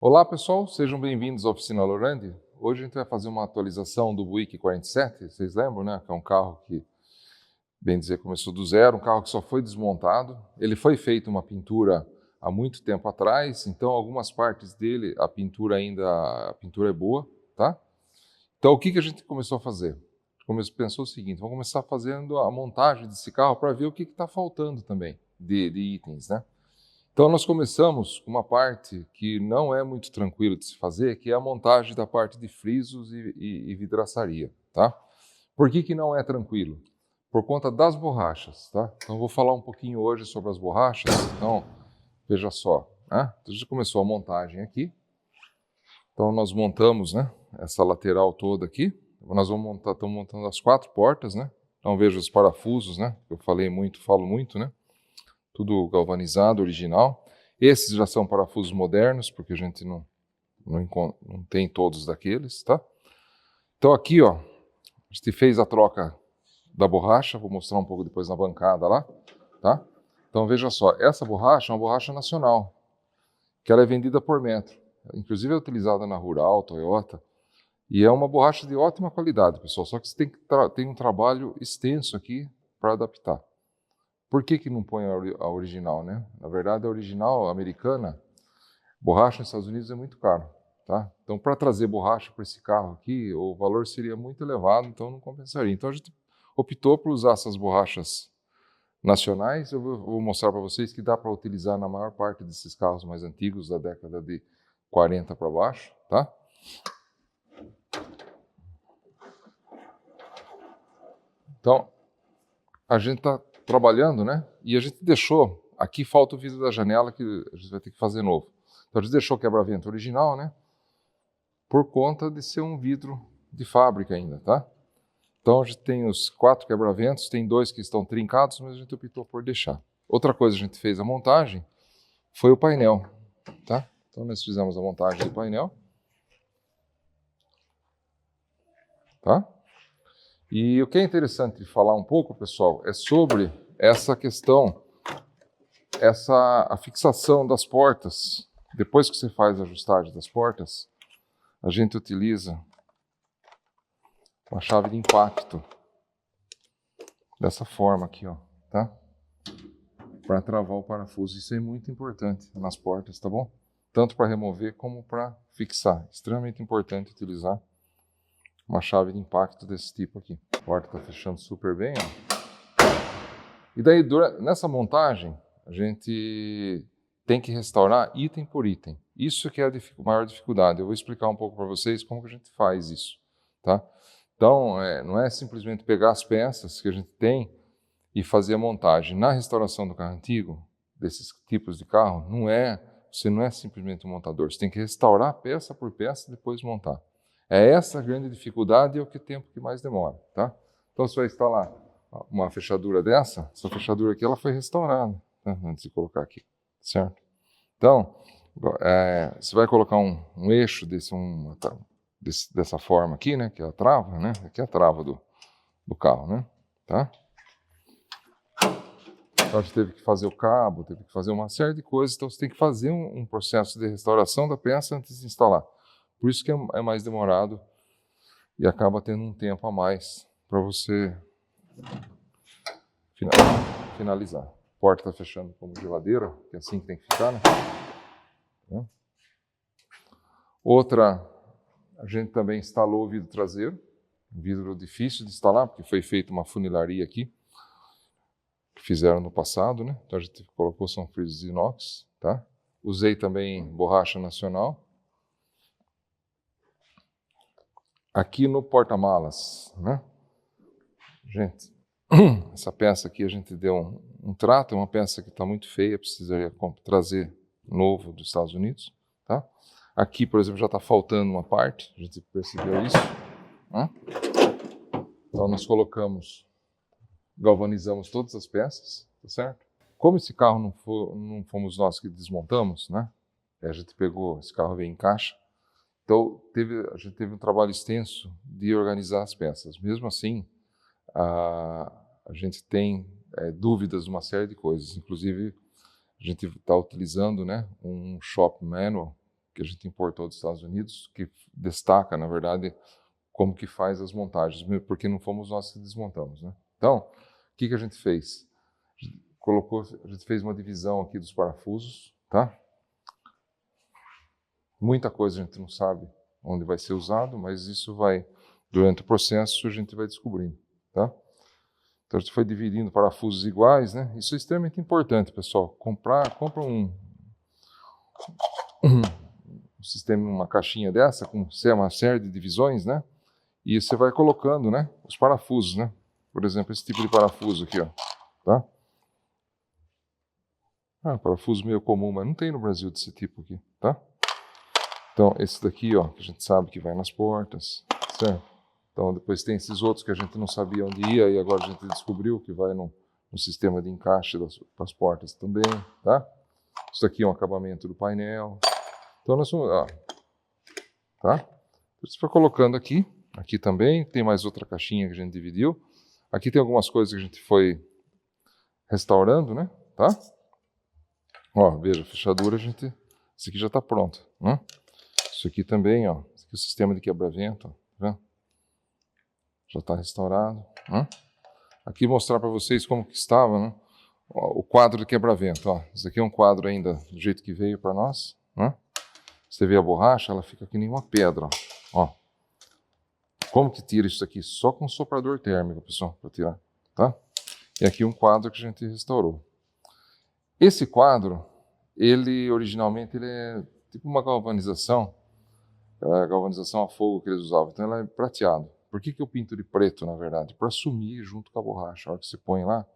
Olá pessoal, sejam bem-vindos à Oficina Lorandi. Hoje a gente vai fazer uma atualização do Buick 47, vocês lembram, né? Que é um carro que, bem dizer, começou do zero, um carro que só foi desmontado. Ele foi feito uma pintura há muito tempo atrás, então algumas partes dele, a pintura é boa, tá? Então o que a gente começou a fazer? Pensou o seguinte, vamos começar fazendo a montagem desse carro para ver o que está faltando também de itens, né? Então nós começamos com uma parte que não é muito tranquilo de se fazer, que é a montagem da parte de frisos e vidraçaria, tá? Por que não é tranquilo? Por conta das borrachas, tá? Então eu vou falar um pouquinho hoje sobre as borrachas. Então, veja só, né? Então, já começou a montagem aqui. Então nós montamos, né, essa lateral toda aqui. Nós estamos montando as 4 portas, né? Então veja os parafusos, né? Eu falo muito, né? Tudo galvanizado, original. Esses já são parafusos modernos, porque a gente não tem todos daqueles, tá? Então aqui, ó, a gente fez a troca da borracha, vou mostrar um pouco depois na bancada lá, tá? Então veja só, essa borracha é uma borracha nacional, que ela é vendida por metro. Inclusive é utilizada na Rural, Toyota, e é uma borracha de ótima qualidade, pessoal, só que você tem um trabalho extenso aqui para adaptar. Por que não põe a original, né? Na verdade, a original americana, borracha nos Estados Unidos é muito caro, tá? Então, para trazer borracha para esse carro aqui, o valor seria muito elevado, então não compensaria. Então, a gente optou por usar essas borrachas nacionais. Eu vou mostrar para vocês que dá para utilizar na maior parte desses carros mais antigos, da década de 40 para baixo, tá? Então, a gente está trabalhando, né? E a gente deixou, aqui falta o vidro da janela que a gente vai ter que fazer novo. Então a gente deixou o quebra-vento original, né? Por conta de ser um vidro de fábrica ainda, tá? Então a gente tem os 4 quebra-ventos, tem 2 que estão trincados, mas a gente optou por deixar. Outra coisa que a gente fez a montagem foi o painel, tá? Então nós fizemos a montagem do painel, tá? E o que é interessante de falar um pouco, pessoal, é sobre essa questão, a fixação das portas. Depois que você faz a ajustagem das portas, a gente utiliza uma chave de impacto, dessa forma aqui, ó, tá? Para travar o parafuso. Isso é muito importante nas portas, tá bom? Tanto para remover como para fixar. Extremamente importante utilizar uma chave de impacto desse tipo aqui. A porta está fechando super bem, ó. E daí, nessa montagem, a gente tem que restaurar item por item. Isso que é a maior dificuldade. Eu vou explicar um pouco para vocês como que a gente faz isso, tá? Então, não é simplesmente pegar as peças que a gente tem e fazer a montagem. Na restauração do carro antigo, desses tipos de carro, você não é simplesmente um montador. Você tem que restaurar peça por peça e depois montar. É essa a grande dificuldade e é o tempo que mais demora, tá? Então, você vai instalar uma fechadura dessa, essa fechadura aqui ela foi restaurada, tá? Antes de colocar aqui, certo? Então, você vai colocar um eixo dessa forma aqui, né? Que é a trava, né? Aqui é a trava do carro, né? Tá? Então, a gente teve que fazer o cabo, teve que fazer uma série de coisas, então você tem que fazer um processo de restauração da peça antes de instalar. Por isso que é mais demorado e acaba tendo um tempo a mais para você finalizar. A porta está fechando como geladeira, que é assim que tem que ficar, né? Outra, a gente também instalou o vidro traseiro, um vidro difícil de instalar, porque foi feita uma funilaria aqui, que fizeram no passado, né? Então a gente colocou são frisos de inox, tá? Usei também borracha nacional. Aqui no porta-malas, né? Gente, essa peça aqui a gente deu um trato, é uma peça que está muito feia, precisaria trazer novo dos Estados Unidos, tá? Aqui, por exemplo, já está faltando uma parte, a gente percebeu isso, né? Então nós galvanizamos todas as peças, tá certo? Como esse carro não fomos nós que desmontamos, né? A gente pegou, esse carro veio em caixa, então a gente teve um trabalho extenso de organizar as peças. Mesmo assim, a gente tem dúvidas de uma série de coisas. Inclusive, a gente está utilizando, né, um shop manual, que a gente importou dos Estados Unidos, que destaca, na verdade, como que faz as montagens, porque não fomos nós que desmontamos, né? Então, o que a gente fez? A gente fez uma divisão aqui dos parafusos, tá? Muita coisa a gente não sabe onde vai ser usado, mas isso vai, durante o processo, a gente vai descobrindo, tá? Então, a gente foi dividindo parafusos iguais, né? Isso é extremamente importante, pessoal. Compra um sistema, uma caixinha dessa, com uma série de divisões, né? E você vai colocando, né, os parafusos, né? Por exemplo, esse tipo de parafuso aqui, ó, tá? Parafuso meio comum, mas não tem no Brasil desse tipo aqui, tá? Então, esse daqui, ó, que a gente sabe que vai nas portas, certo? Então, depois tem esses outros que a gente não sabia onde ia e agora a gente descobriu que vai no sistema de encaixe das portas também, tá? Isso aqui é um acabamento do painel. Então, nós vamos, tá? Você vai colocando aqui também, tem mais outra caixinha que a gente dividiu. Aqui tem algumas coisas que a gente foi restaurando, né? Tá? Ó, veja, a fechadura, esse aqui já está pronto, né? Isso aqui também, ó, esse aqui é o sistema de quebra-vento, ó, tá vendo? Já está restaurado, né? Aqui mostrar para vocês como que estava, né? Ó, o quadro de quebra-vento, ó. Esse aqui é um quadro ainda do jeito que veio para nós, né? Você vê a borracha, ela fica que nem uma pedra, ó. Como que tira isso aqui? Só com soprador térmico, pessoal, para tirar, tá? E aqui um quadro que a gente restaurou. Esse quadro, originalmente é tipo uma galvanização, a galvanização a fogo que eles usavam, então ela é prateado. Por que eu pinto de preto, na verdade? Para sumir junto com a borracha. A hora que você põe lá,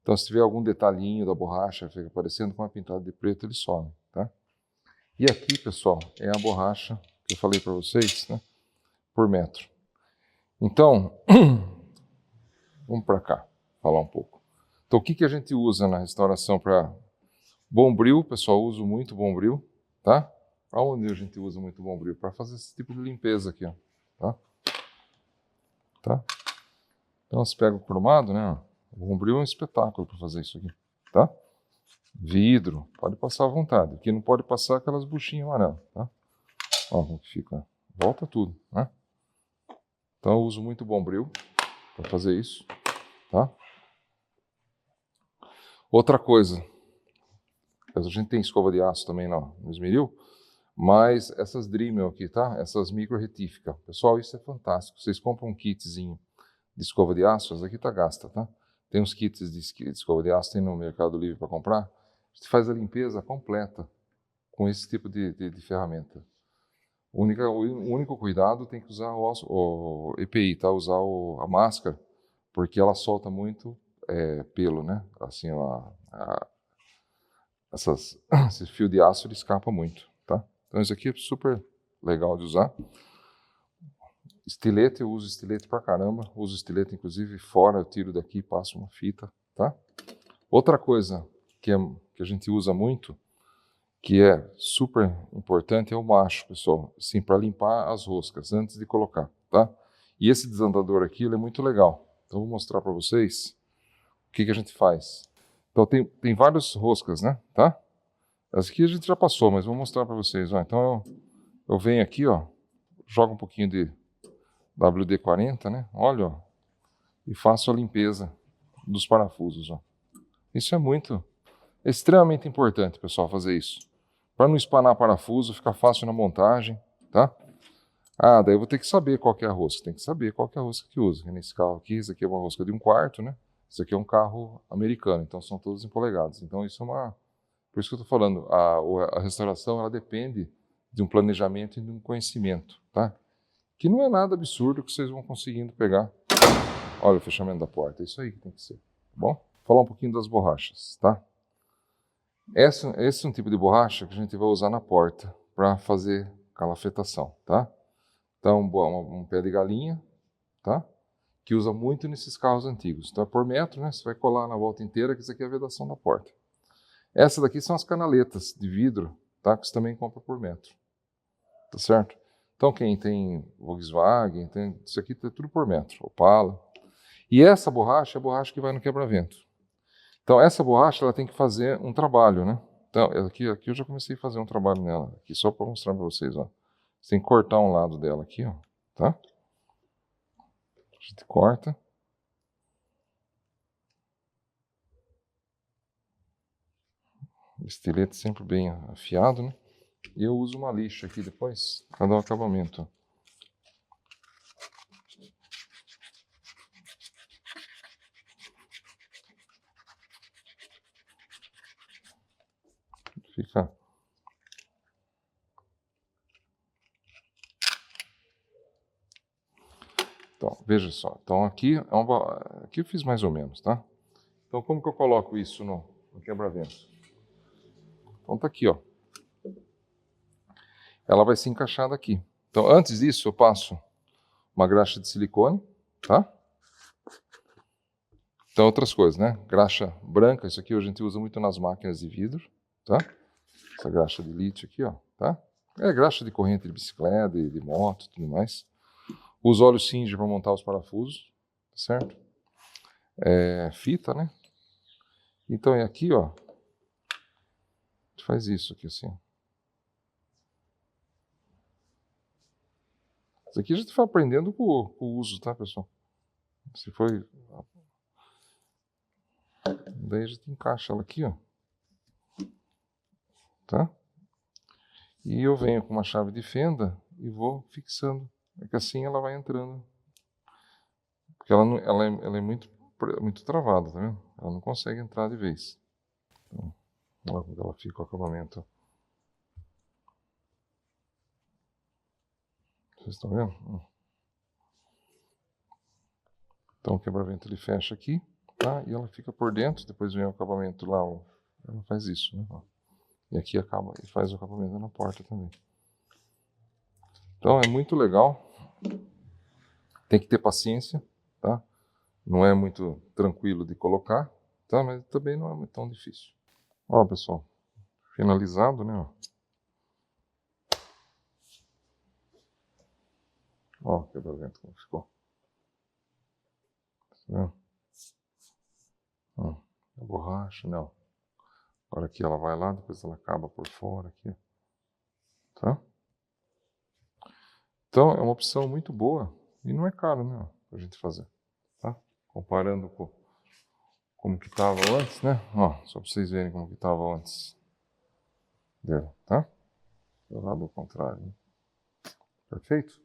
então se tiver algum detalhinho da borracha, fica aparecendo com uma pintada de preto, ele some, tá? E aqui, pessoal, é a borracha que eu falei para vocês, né? Por metro. Então, vamos para cá, falar um pouco. Então, o que a gente usa na restauração para bombril? Pessoal, uso muito bombril, tá? Para onde a gente usa muito bombril? Para fazer esse tipo de limpeza aqui, ó, tá? Então, você pega o cromado, né? O bombril é um espetáculo para fazer isso aqui, tá? Vidro, pode passar à vontade. Aqui não pode passar aquelas buchinhas amarelas, tá? Ó, como que fica. Volta tudo, né? Então, eu uso muito bombril para fazer isso, tá? Outra coisa, a gente tem escova de aço também no esmeril, mas essas Dremel aqui, tá? Essas micro retífica. Pessoal, isso é fantástico. Vocês compram um kitzinho de escova de aço, essa aqui tá gasta, tá? Tem uns kits de escova de aço, tem no Mercado Livre para comprar. A gente faz a limpeza completa com esse tipo de ferramenta. O único cuidado tem que usar o EPI, tá? Usar a máscara, porque ela solta muito pelo, né? Assim, esse fio de aço ele escapa muito, tá? Então isso aqui é super legal de usar. Estilete, eu uso estilete pra caramba. Uso estilete, inclusive, fora, eu tiro daqui e passo uma fita, tá? Outra coisa que a gente usa muito, que é super importante, é o macho, pessoal. Assim, para limpar as roscas antes de colocar, tá? E esse desandador aqui, ele é muito legal. Então, vou mostrar para vocês o que a gente faz. Então, tem várias roscas, né? Tá? Essa aqui a gente já passou, mas vou mostrar para vocês. Ó. Então, eu venho aqui, ó, jogo um pouquinho de WD-40, né? Olha, ó, e faço a limpeza dos parafusos, ó. Isso é extremamente importante, pessoal, fazer isso. Para não espanar parafuso, fica fácil na montagem, tá? Daí eu vou ter que saber qual que é a rosca. Tem que saber qual que é a rosca que usa. Nesse carro aqui, esse aqui é uma rosca de 1/4, né? Esse aqui é um carro americano, então são todos em polegadas. Então isso é por isso que eu estou falando, a restauração ela depende de um planejamento e de um conhecimento, tá? Que não é nada absurdo que vocês vão conseguindo pegar. Olha o fechamento da porta, é isso aí que tem que ser, tá bom? Vou falar um pouquinho das borrachas, tá? Esse é um tipo de borracha que a gente vai usar na porta para fazer calafetação, tá? Então, um pé de galinha, tá? Que usa muito nesses carros antigos. Então, é por metro, né? Você vai colar na volta inteira, que isso aqui é a vedação da porta. Essa daqui são as canaletas de vidro, tá? Que você também compra por metro, tá certo? Então, quem tem Volkswagen, isso aqui é tudo por metro, Opala. E essa borracha é a borracha que vai no quebra-vento. Então, essa borracha ela tem que fazer um trabalho, né? Então, aqui eu já comecei a fazer um trabalho nela, aqui só para mostrar para vocês, ó. Você tem que cortar um lado dela aqui, ó, tá? A gente corta. Estilete sempre bem afiado, né? E eu uso uma lixa aqui depois para dar o acabamento. Fica. Então, veja só. Então aqui aqui eu fiz mais ou menos, tá? Então como que eu coloco isso no quebra-vento? Então tá aqui, ó. Ela vai se encaixar daqui. Então antes disso eu passo uma graxa de silicone, tá? Então outras coisas, né? Graxa branca, isso aqui a gente usa muito nas máquinas de vidro, tá? Essa graxa de lítio aqui, ó, tá? É graxa de corrente de bicicleta, de moto e tudo mais. Os óleos Singer para montar os parafusos, certo? Fita, né? Então é aqui, ó. A gente faz isso aqui assim. Isso aqui a gente foi aprendendo com o uso, tá, pessoal? Se foi. Daí a gente encaixa ela aqui, ó. Tá? E eu venho com uma chave de fenda e vou fixando. É que assim ela vai entrando. Porque ela é muito travada, tá vendo? Ela não consegue entrar de vez. Então, olha como ela fica o acabamento. Vocês estão vendo? Então o quebra-vento ele fecha aqui, tá? E ela fica por dentro, depois vem o acabamento lá, ela faz isso, né? E aqui acaba e faz o acabamento na porta também. Então é muito legal. Tem que ter paciência, tá? Não é muito tranquilo de colocar, tá? Mas também não é tão difícil. Ó, pessoal, finalizado, né? Ó, quebra-vento como ficou. Tá vendo? A borracha, não. Agora aqui ela vai lá, depois ela acaba por fora aqui. Tá? Então é uma opção muito boa e não é caro, né? Pra gente fazer. Tá? Comparando com como que estava antes, né? Ó, só para vocês verem como que estava antes dele, tá? Do lado ao contrário. Né? Perfeito?